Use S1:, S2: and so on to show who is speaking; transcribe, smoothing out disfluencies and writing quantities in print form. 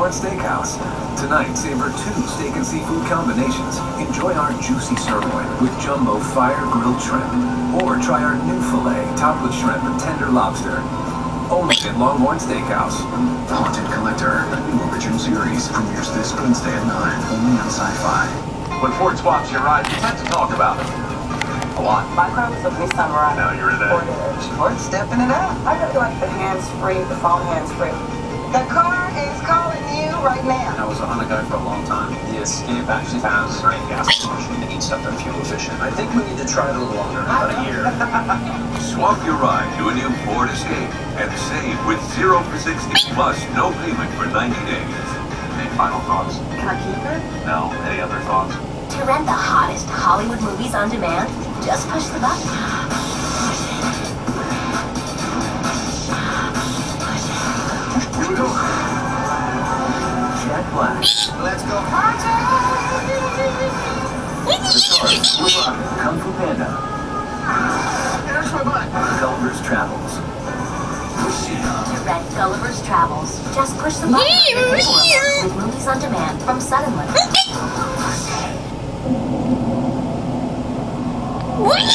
S1: Longhorn Steakhouse. Tonight, savor 2 steak and seafood combinations. Enjoy our juicy sirloin with jumbo fire-grilled shrimp. Or try our new filet topped with shrimp and tender lobster. Only at Longhorn Steakhouse.
S2: Haunted Collector, a new original series, premieres this Wednesday at 9, only on Sci-Fi.
S3: When Ford swaps your ride, you tend to talk about it. A lot.
S4: My car was a Nissan Murano.
S3: Now you're in that.
S4: Ford Edge.
S5: Ford's stepping it up.
S4: I really like the hands-free, the phone hands-free.
S5: The car is calling you right now.
S2: I was a Honda guy for a long time. The Escape actually has a great gas solution that needs stuff that's fuel efficient. I think we need to try it a little longer, about a year.
S6: Swap your ride to a new Ford Escape and save with 0 for 60 plus no payment for 90 days.
S3: Any final thoughts?
S4: Can I keep it?
S3: No? Any other thoughts?
S7: To rent the hottest Hollywood movies on demand, just push the button.
S1: Here we go. Jack Black.
S5: Let's go party!
S1: The stars. We're rocking. Kung Fu Panda.
S5: There's my butt.
S1: Gulliver's Travels.
S7: To rent Gulliver's Travels, just push the button. With movies on demand from Suddenly.
S8: What?